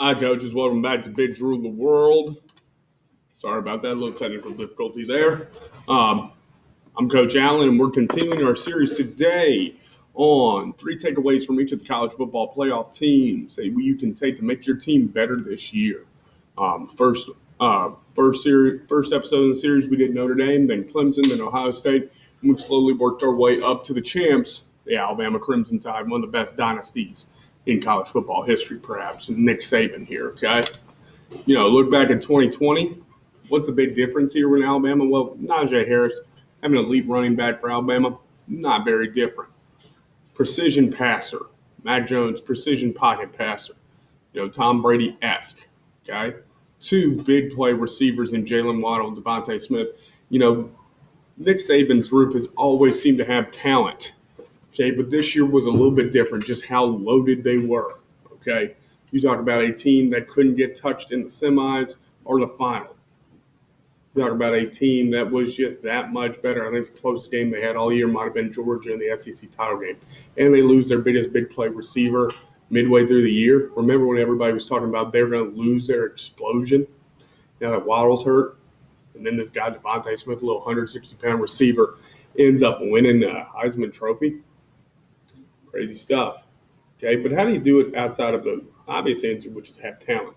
Hi, coaches. Welcome back to Big Drew the World. Sorry about that, a little technical difficulty there. I'm Coach Allen, and we're continuing our series today on 3 takeaways from each of the college football playoff teams that you can take to make your team better this year. First episode of the series, we did Notre Dame, then Clemson, then Ohio State, and we slowly worked our way up to the champs, the Alabama Crimson Tide, one of the best dynasties in college football history, perhaps. Nick Saban here, okay? Look back at 2020. What's the big difference here in Alabama? Well, Najee Harris, having an elite running back for Alabama, not very different. Precision passer. Mac Jones, precision pocket passer. Tom Brady-esque, okay? 2 big play receivers in Jalen Waddle and Devontae Smith. Nick Saban's group has always seemed to have talent. Okay, but this year was a little bit different, just how loaded they were. Okay, you talk about a team that couldn't get touched in the semis or the final. You talk about a team that was just that much better. I think the closest game they had all year might have been Georgia in the SEC title game. And they lose their biggest big play receiver midway through the year. Remember when everybody was talking about they're going to lose their explosion? Now that Waddle's hurt, and then this guy, Devontae Smith, a little 160-pound receiver, ends up winning the Heisman Trophy. Crazy stuff. Okay, but how do you do it outside of the obvious answer, which is have talent?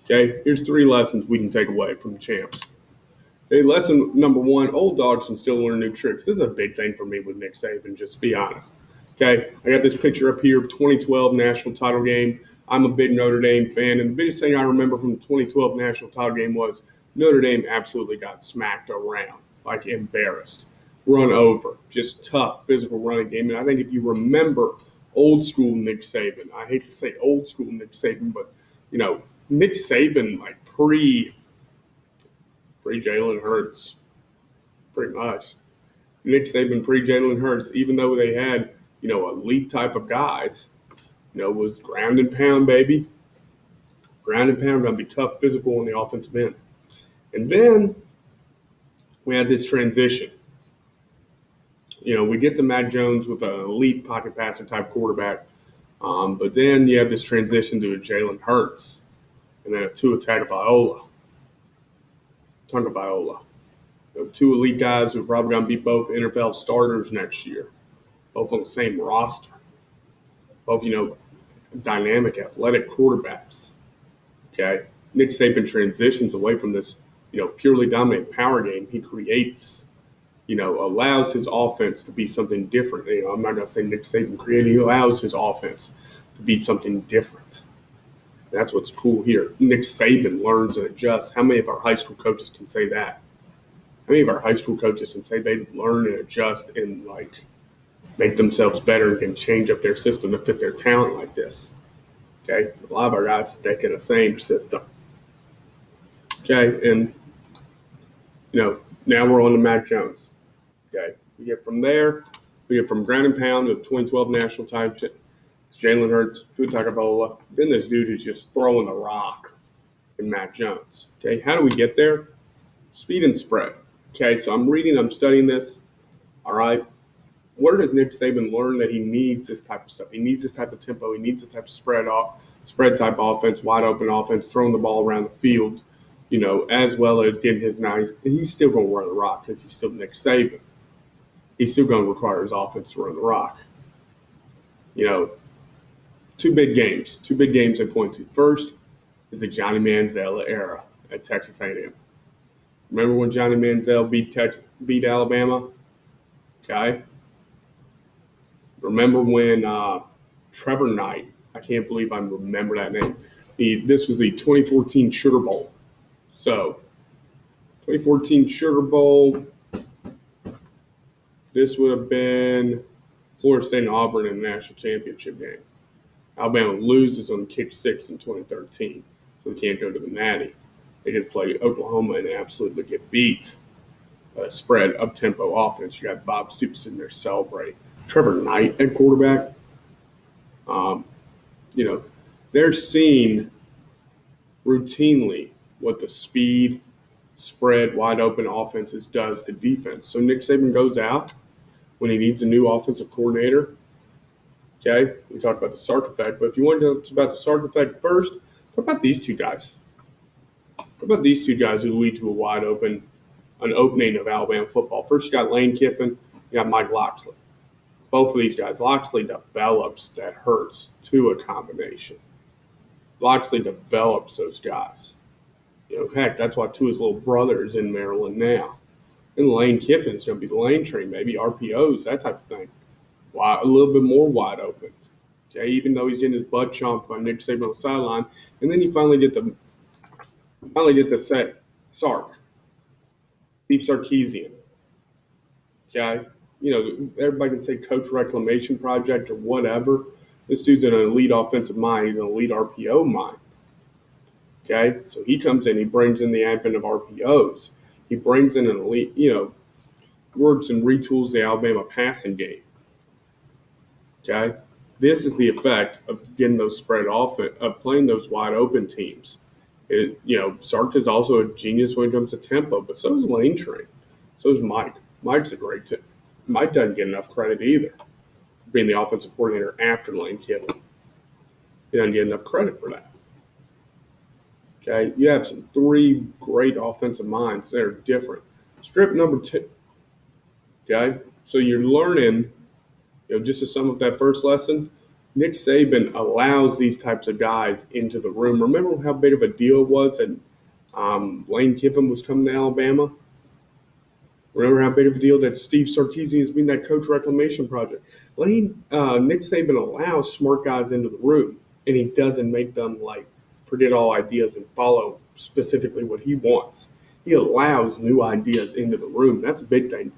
Okay, here's 3 lessons we can take away from the champs. Okay, lesson number 1, old dogs can still learn new tricks. This is a big thing for me with Nick Saban, just to be honest. Okay, I got this picture up here of 2012 national title game. I'm a big Notre Dame fan, and the biggest thing I remember from the 2012 national title game was Notre Dame absolutely got smacked around, like embarrassed. Run over, just tough physical running game. And I think if you remember old school Nick Saban, I hate to say old school Nick Saban, but Nick Saban like pre Jalen Hurts, pretty much. Nick Saban pre Jalen Hurts, even though they had elite type of guys, was ground and pound, baby. Ground and pound, gonna be tough physical on the offensive end. And then we had this transition. We get to Mac Jones with an elite pocket passer type quarterback, but then you have this transition to a Jalen Hurts and then a Tua Tagovailoa. 2 elite guys who are probably going to be both NFL starters next year, both on the same roster, both, dynamic, athletic quarterbacks. Okay? Nick Saban transitions away from this, purely dominant power game. He creates allows his offense to be something different. I'm not going to say Nick Saban created. He allows his offense to be something different. That's what's cool here. Nick Saban learns and adjusts. How many of our high school coaches can say that? How many of our high school coaches can say they learn and adjust and, make themselves better and can change up their system to fit their talent like this? Okay? A lot of our guys stick in the same system. Okay? And, now we're on to Mac Jones. Okay, we get from there. We get from ground and pound to the 2012 national title. It's Jalen Hurts, Tua Tagovailoa. Then this dude is just throwing the rock in Mac Jones. Okay, how do we get there? Speed and spread. Okay, so I'm studying this. All right, where does Nick Saban learn that he needs this type of stuff? He needs this type of tempo. He needs this type of spread type offense, wide open offense, throwing the ball around the field. As well as getting his nice. He's still going to run the rock because he's still Nick Saban. He's still going to require his offense to run the rock. 2 big games. 2 big games I point to. First is the Johnny Manziel era at Texas A&M. Remember when Johnny Manziel beat Alabama? Okay. Remember when Trevor Knight, I can't believe I remember that name. This was the 2014 Sugar Bowl. So, 2014 Sugar Bowl. This would have been Florida State and Auburn in the national championship game. Alabama loses on kick 6 in 2013, so they can't go to the Natty. They get to play Oklahoma and absolutely get beat. Spread up-tempo offense. You got Bob Stoops sitting there celebrating. Trevor Knight at quarterback. They're seeing routinely what the speed, spread, wide-open offenses does to defense. So Nick Saban goes out when he needs a new offensive coordinator. Okay, we talked about the Sark Effect, but if you want to talk about the Sark Effect first, What about these two guys? What about these two guys who lead to an opening of Alabama football? First, you got Lane Kiffin, you got Mike Locksley. Both of these guys. Locksley develops that Hurts to a combination. Locksley develops those guys. Heck, that's why two of his little brothers in Maryland now. And Lane Kiffin is going to be the lane train, maybe RPOs, that type of thing. A little bit more wide open. Okay, even though he's getting his butt chomped by Nick Saban on the sideline, and then you finally get the set Sark, Deep Sarkisian. Okay, everybody can say coach reclamation project or whatever. This dude's an elite offensive mind. He's an elite RPO mind. Okay, so he comes in, he brings in the advent of RPOs. He brings in an elite, works and retools the Alabama passing game. Okay, this is the effect of getting those spread off, of playing those wide open teams. Sark is also a genius when it comes to tempo, but so is Lane Train. So is Mike. Mike's a great too. Mike doesn't get enough credit either, being the offensive coordinator after Lane Kiffin. He doesn't get enough credit for that. Okay, you have some three great offensive minds that are different. Strip number 2. Okay, so you're learning, just to sum up that first lesson, Nick Saban allows these types of guys into the room. Remember how big of a deal it was that Lane Kiffin was coming to Alabama? Remember how big of a deal that Steve Sarkisian has been that coach reclamation project? Nick Saban allows smart guys into the room, and he doesn't make them forget all ideas and follow specifically what he wants. He allows new ideas into the room. That's a big thing.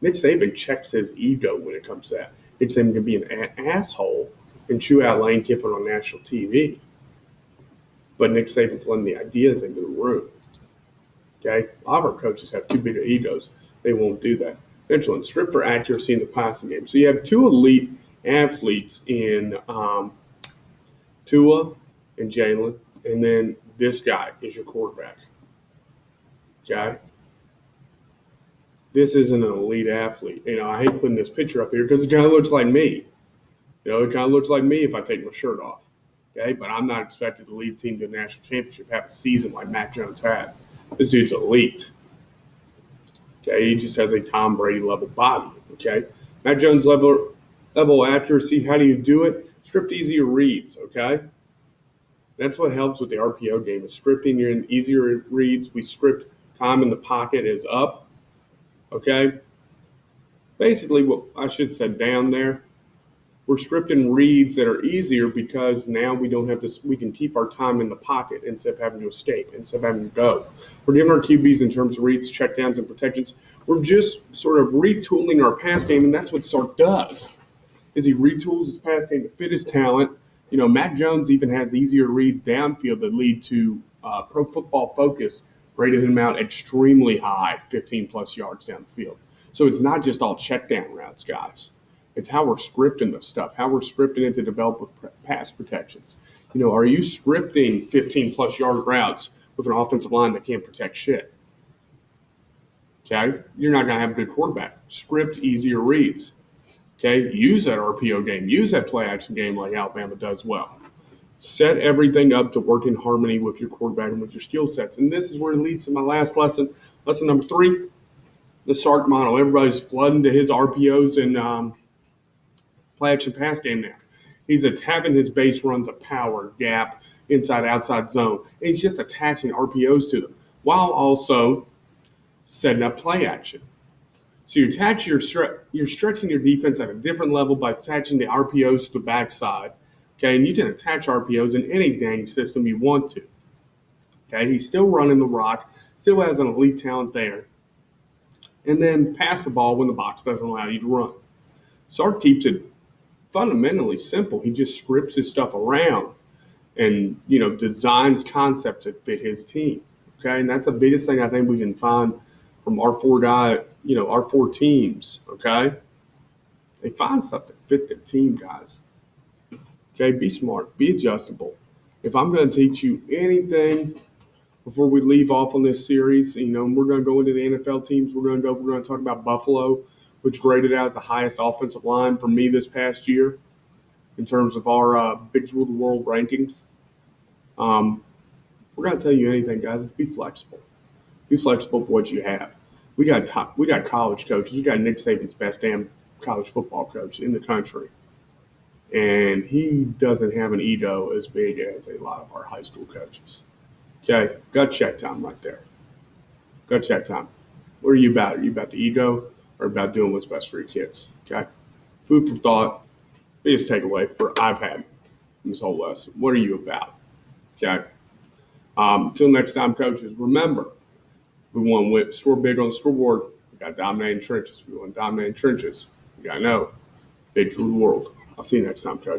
Nick Saban checks his ego when it comes to that. Nick Saban can be an asshole and chew out Lane Kiffin on national TV. But Nick Saban's letting the ideas into the room. Okay? A lot of our coaches have too big of egos. They won't do that. Next one, strip for accuracy in the passing game. So you have two elite athletes in Tua and Jalen, and then this guy is your quarterback. Okay? This isn't an elite athlete. I hate putting this picture up here because it kind of looks like me. It kind of looks like me if I take my shirt off. Okay? But I'm not expected to lead a team to a national championship, have a season like Mac Jones had. This dude's elite. Okay? He just has a Tom Brady level body. Okay? Mac Jones level accuracy, how do you do it? Stripped easier reads. Okay? That's what helps with the RPO game is scripting. You're in easier reads. We script time in the pocket is up. Okay? Basically, what I should say down there, we're scripting reads that are easier because now we don't have to. We can keep our time in the pocket instead of having to escape, instead of having to go. We're giving our QBs in terms of reads, checkdowns, and protections. We're just sort of retooling our pass game, and that's what Sark does. Is he retools his pass game to fit his talent. Mac Jones even has easier reads downfield that lead to Pro Football Focus rated him out extremely high, 15-plus yards down the field. So it's not just all check down routes, guys. It's how we're scripting the stuff, how we're scripting it to develop pass protections. Are you scripting 15-plus yard routes with an offensive line that can't protect shit? Okay? You're not going to have a good quarterback. Script easier reads. Okay? Use that RPO game. Use that play-action game like Alabama does well. Set everything up to work in harmony with your quarterback and with your skill sets. And this is where it leads to my last lesson. Lesson number 3, the Sark model. Everybody's flooding to his RPOs and play-action pass game now. He's having his base runs a power, gap, inside-outside zone. And he's just attaching RPOs to them while also setting up play-action. So you're stretching your defense at a different level by attaching the RPOs to the backside. Okay, and you can attach RPOs in any dang system you want to. Okay, he's still running the rock, still has an elite talent there. And then pass the ball when the box doesn't allow you to run. Sark keeps it fundamentally simple. He just scripts his stuff around and, designs concepts that fit his team. Okay, and that's the biggest thing I think we can find from our four teams. Okay, they find stuff that fit the team, guys. Okay, be smart, be adjustable. If I'm going to teach you anything before we leave off on this series, we're going to go into the NFL teams. We're going to talk about Buffalo, which graded out as the highest offensive line for me this past year in terms of our Big Jewel of the World rankings. If we're going to tell you anything, guys, be flexible. Be flexible with what you have. We got college coaches. We got Nick Saban's best damn college football coach in the country. And he doesn't have an ego as big as a lot of our high school coaches. Okay, gut check time right there. Gut check time. What are you about? Are you about the ego or about doing what's best for your kids? Okay, food for thought. Biggest takeaway I've had from this whole lesson. What are you about? Okay. Until next time, coaches. Remember, we want to win. Score big on the scoreboard. We got dominating trenches. We want dominating trenches. We got to know big through the world. I'll see you next time, coach.